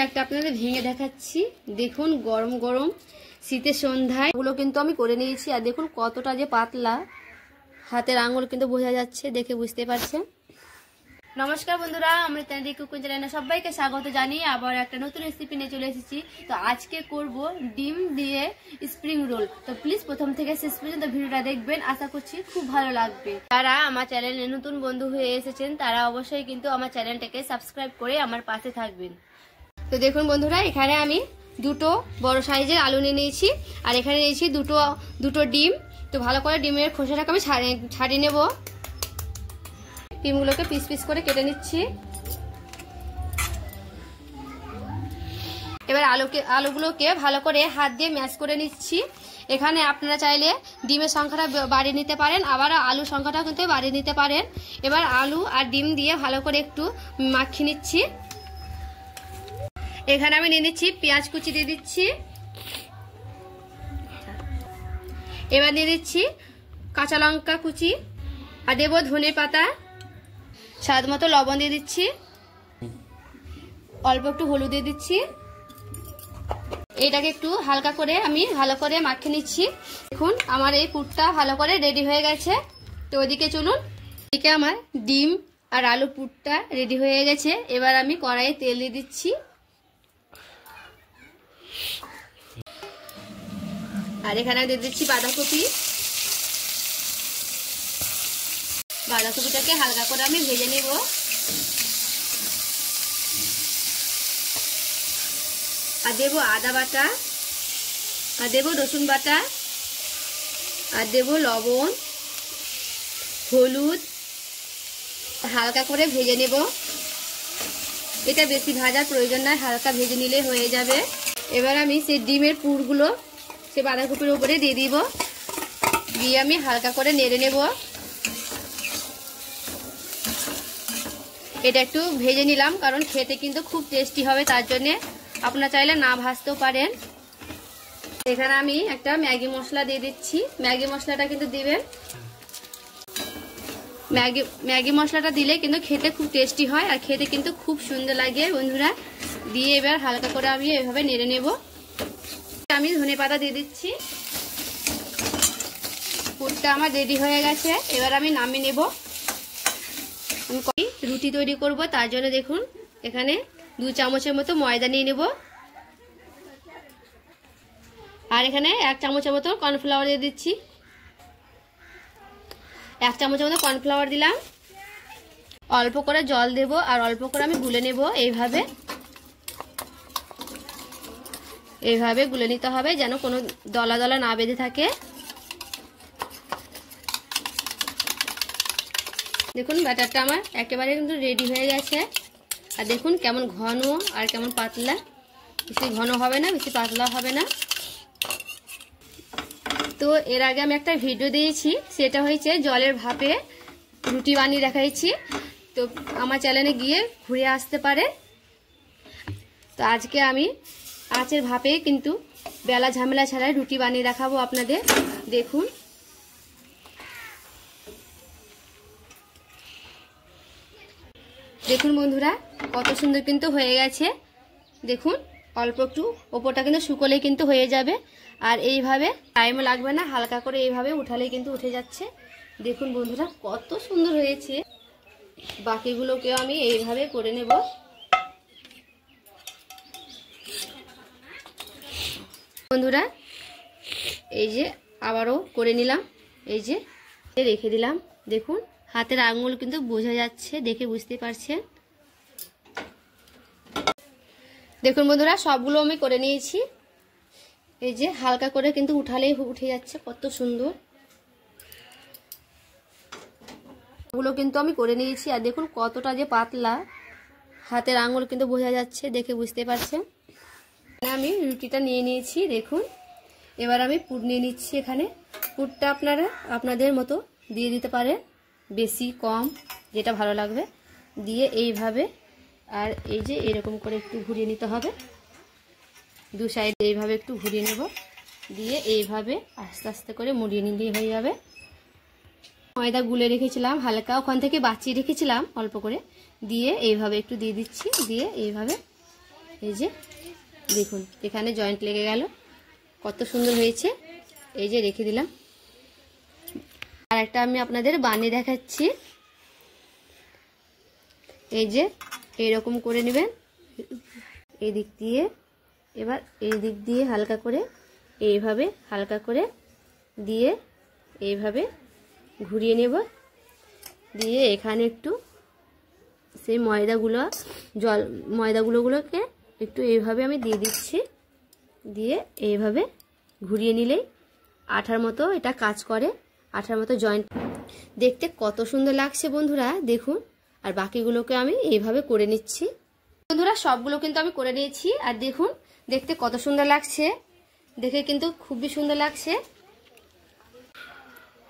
একটা আপনাদের ভেঙে দেখাচ্ছি। দেখুন গরম গরম শীতের সন্ধ্যায় এগুলো কিন্তু আমি করে নিয়েছি। আর দেখুন কতটা যে পাতলা, হাতের আঙুল কিন্তু বোঝা যাচ্ছে, দেখে বুঝতে পারছেন। নমস্কার বন্ধুরা, আমরা চ্যানেল কুকিং চ্যানেলে সবাইকে স্বাগত জানিয়ে আবার একটা নতুন রেসিপি নিয়ে চলে এসেছি। তো আজকে করব ডিম দিয়ে স্প্রিং রোল। তো প্লিজ প্রথম থেকে শেষ পর্যন্ত ভিডিওটা দেখবেন, আশা করছি খুব ভালো লাগবে। যারা আমার চ্যানেলে নতুন বন্ধু হয়ে এসেছেন তারা অবশ্যই কিন্তু আমার চ্যানেলটাকে সাবস্ক্রাইব করে আমার পাশে থাকবেন। তো দেখুন বন্ধুরা, এখানে আমি দুটো বড় সাইজের আলু নিয়ে নিয়েছি, আর এখানে নিয়েছি দুটো ডিম। তো ভালো করে ডিমের খোসাটাকে আমি ছাড়িয়ে নেব। ডিমগুলোকে পিস পিস করে কেটে নিচ্ছি। এবার আলুগুলোকে ভালো করে হাত দিয়ে ম্যাশ করে নিচ্ছি। এখানে আপনারা চাইলে ডিমের সংখ্যাটা বাড়িয়ে নিতে পারেন, আবার আলুর সংখ্যাটা কিন্তু বাড়িয়ে নিতে পারেন। এবার আলু আর ডিম দিয়ে ভালো করে একটু মাখিয়ে নিচ্ছি। এখানে আমি নিয়ে নিচ্ছি পেঁয়াজ কুচি দিয়ে দিচ্ছি। এবার দিয়ে দিচ্ছি কাঁচা লঙ্কা কুচি, আর দেবো ধনে পাতা, স্বাদ মতো লবণ দিয়ে দিচ্ছি, অল্প একটু হলুদ দিয়ে দিচ্ছি। এটাকে একটু হালকা করে আমি ভালো করে মাখিয়ে নিচ্ছি। দেখুন আমার এই পুরটা ভালো করে রেডি হয়ে গেছে। তো ওদিকে চলুন, এদিকে আমার ডিম আর আলু পুরটা রেডি হয়ে গেছে। এবার আমি কড়াইয়ে তেল দিয়ে দিচ্ছি, আর এখানে দিয়ে দিচ্ছি বাঁধাকপি। বাঁধাকপিটাকে হালকা করে আমি ভেজে নেব। আর দেবো আদা বাটা, আর দেবো রসুন বাটা, আর দেবো লবণ, হলুদ, হালকা করে ভেজে নেব। এটা বেশি ভাজার প্রয়োজন নয়, হালকা ভেজে নিলে হয়ে যাবে। এবার আমি সেই ডিমের পুরগুলো সে বাঁধাকপির উপরে দিয়ে দিব, দিয়ে আমি হালকা করে নেড়ে নেব। এটা একটু ভেজে নিলাম, কারণ খেতে কিন্তু খুব টেস্টি হবে, তার জন্য আপনারা চাইলে না ভাজতেও পারেন। এখানে আমি একটা ম্যাগি মশলা দিয়ে দিচ্ছি। ম্যাগি মশলাটা কিন্তু দিবেন, ম্যাগি মশলাটা দিলে কিন্তু খেতে খুব টেস্টি হয়, আর খেতে কিন্তু খুব সুন্দর লাগে বন্ধুরা। দিয়ে এবার হালকা করে আমি এভাবে নেড়ে নেব। আমি ধনেপাতা দিয়ে দিচ্ছি। পুরটা আমার রেডি হয়ে গেছে, এবার আমি নামিয়ে নেব। আমি রুটি তৈরি করব, তার জন্য দেখুন এখানে 2 চামচের মতো ময়দা নিয়ে নেব, আর এখানে 1 চামচের মতো কর্নফ্লাওয়ার দিয়ে দিচ্ছি। 1 চামচের মতো কর্নফ্লাওয়ার দিলাম। অল্প করে জল দেব, আর অল্প করে আমি গুলে নেব। এইভাবে গুলে নিতে হবে, যেন কোনো দলা দলা না বেঁধে থাকে। দেখুন ব্যাটারটা আমার একেবারে কিন্তু রেডি হয়ে গেছে। আর দেখুন কেমন ঘন আর কেমন পাতলা, বেশি ঘন হবে না, বেশি পাতলা হবে না। তো এর আগে আমি একটা ভিডিও দিয়েছি, সেটা হয়েছে জলের ভাপে রুটি বানিয়ে দেখাইছি। তো আমার চ্যানেলে গিয়ে ঘুরে আসতে পারে। তো আজকে আমি আঁচের ভাপে কিন্তু বেলা ঝামেলা ছাড়াই রুটি বানিয়ে দেখাবো আপনাদের। দেখুন দেখুন বন্ধুরা, কত সুন্দর কিন্তু হয়ে গেছে। দেখুন অল্প একটু ওপরটা কিন্তু শুকোলেই কিন্তু হয়ে যাবে, আর এইভাবে টাইমও লাগবে না, হালকা করে এইভাবে উঠালেই কিন্তু উঠে যাচ্ছে। দেখুন বন্ধুরা কত সুন্দর হয়েছে। বাকিগুলোকেও আমি এইভাবে করে নেব। বন্ধুরা এই যে আবারও করে নিলাম, এই যে রেখে দিলাম। দেখুন হাতের আঙুল কিন্তু বোঝা যাচ্ছে, দেখে বুঝতে পারছেন। দেখুন বন্ধুরা সবগুলো আমি করে নিয়েছি। এই যে হালকা করে কিন্তু উঠালেই উঠে যাচ্ছে, কত সুন্দর। ওগুলো কিন্তু আমি করে নিয়েছি, আর দেখুন কতটা যে পাতলা, হাতের আঙুল কিন্তু বোঝা যাচ্ছে, দেখে বুঝতে পারছেন। আমি রুটিটা নিয়ে নিয়েছি। দেখুন এবার আমি পুর নিয়ে নিচ্ছি। এখানে পুরটা আপনারা আপনাদের মতো দিয়ে দিতে পারেন, বেশি কম যেটা ভালো লাগবে। দিয়ে এইভাবে, আর এই যে এরকম করে একটু ঘুরিয়ে নিতে হবে, 2 সাইড এইভাবে একটু ঘুরিয়ে নেব। দিয়ে এইভাবে আস্তে আস্তে করে মুড়িয়ে নিলেই হয়ে যাবে। ময়দা গুলে রেখেছিলাম হালকা, ওখান থেকে বাঁচিয়ে রেখেছিলাম অল্প করে, দিয়ে এইভাবে একটু দিয়ে দিচ্ছি। দিয়ে এইভাবে এই যে দেখুন এখানে জয়েন্ট লেগে গেল, কত সুন্দর হয়েছে। এই যে রেখে দিলাম। আর একটা আমি আপনাদের বানিয়ে দেখাচ্ছি। এই যে এইরকম করে নেবেন, এই দিক দিয়ে, এবার এই দিক দিয়ে হালকা করে এইভাবে হালকা করে দিয়ে এইভাবে ঘুরিয়ে নেব। দিয়ে এখানে একটু সেই ময়দাগুলোকে একটু এইভাবে আমি দিয়ে দিচ্ছি। দিয়ে এইভাবে ঘুরিয়ে নিলেই আঠার মতো এটা কাজ করে, আঠার মতো জয়েন্ট। দেখতে কত সুন্দর লাগছে বন্ধুরা, দেখুন। আর বাকিগুলোকে আমি এইভাবে করে নিচ্ছি বন্ধুরা। সবগুলো কিন্তু আমি করে নিয়েছি। আর দেখুন দেখতে কত সুন্দর লাগছে, দেখে কিন্তু খুবই সুন্দর লাগছে।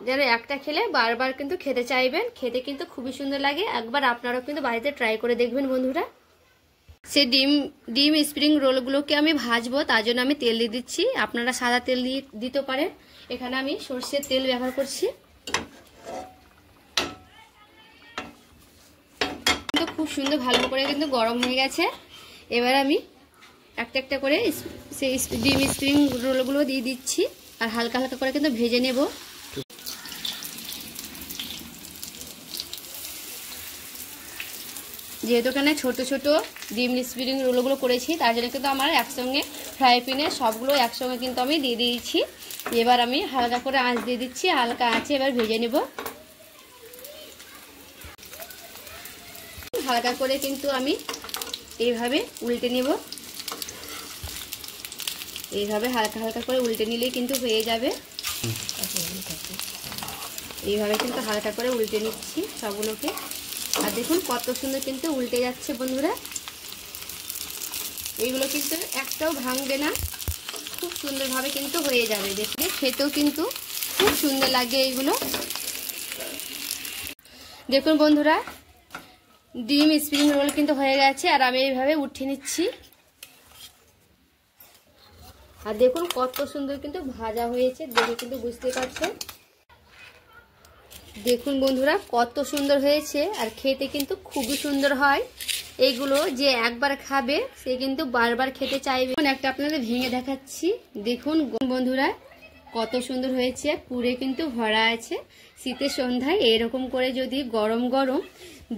যেন একটা খেলে বারবার কিন্তু খেতে চাইবেন, খেতে কিন্তু খুবই সুন্দর লাগে। একবার আপনারাও কিন্তু বাড়িতে ট্রাই করে দেখবেন বন্ধুরা। সে ডিম স্প্রিং রোলগুলোকে আমি ভাজবো, তার জন্য আমি তেল দিয়ে দিচ্ছি। আপনারা সাদা তেল দিয়ে দিতে পারেন, এখানে আমি সরষের তেল ব্যবহার করছি। কিন্তু খুব সুন্দর ভালো করে কিন্তু গরম হয়ে গেছে। এবার আমি একটা একটা করে সেই ডিম স্প্রিং রোলগুলো দিয়ে দিচ্ছি, আর হালকা হালকা করে কিন্তু ভেজে নেব। যেহেতু এখানে ছোট ছোট ডিম স্প্রিং রোলগুলো করেছি, তার জন্য কিন্তু আমার একসঙ্গে ফ্রাই প্যানে সবগুলো একসঙ্গে কিন্তু আমি দিয়ে দিয়েছি। এবার আমি হালকা করে আঁচ দিয়ে দিচ্ছি, হালকা আঁচে এবার ভেজে নেব। হালকা করে কিন্তু আমি এইভাবে উল্টে নেব। এইভাবে হালকা হালকা করে উল্টে নিলেই কিন্তু হয়ে যাবে। এইভাবে কিন্তু হালকা করে উল্টে নিচ্ছি সবগুলোকে। আর দেখুন কত সুন্দর কিন্তু উল্টে যাচ্ছে বন্ধুরা। এইগুলো কিন্তু একটাও ভাঙবে না, খুব সুন্দরভাবে কিন্তু হয়ে যাবে। দেখতে খেতেও কিন্তু খুব সুন্দর লাগে এইগুলো। দেখুন বন্ধুরা ডিম স্প্রিং রোল কিন্তু হয়ে গেছে, আর আমি এইভাবে উঠিয়ে নিচ্ছি। আর দেখুন কত সুন্দর কিন্তু ভাজা হয়েছে, দেখে কিন্তু বুঝতে পারছেন। দেখুন বন্ধুরা কত সুন্দর হয়েছে, আর খেতে কিন্তু খুবই সুন্দর হয়। এইগুলো যে একবার খাবে সে কিন্তু বারবার খেতে চাইবে। একটা আপনাদের ভেঙে দেখাচ্ছি, দেখুন বন্ধুরা কত সুন্দর হয়েছে, পুরে কিন্তু ভরা আছে। শীতের সন্ধ্যায় এরকম করে যদি গরম গরম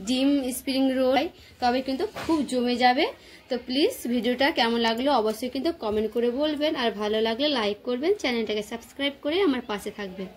ডিম স্প্রিং রোল তবে কিন্তু খুব জমে যাবে। তো প্লিজ ভিডিওটা কেমন লাগলো অবশ্যই কিন্তু কমেন্ট করে বলবেন, আর ভালো লাগলে লাইক করবেন, চ্যানেলটাকে সাবস্ক্রাইব করে আমার পাশে থাকবেন।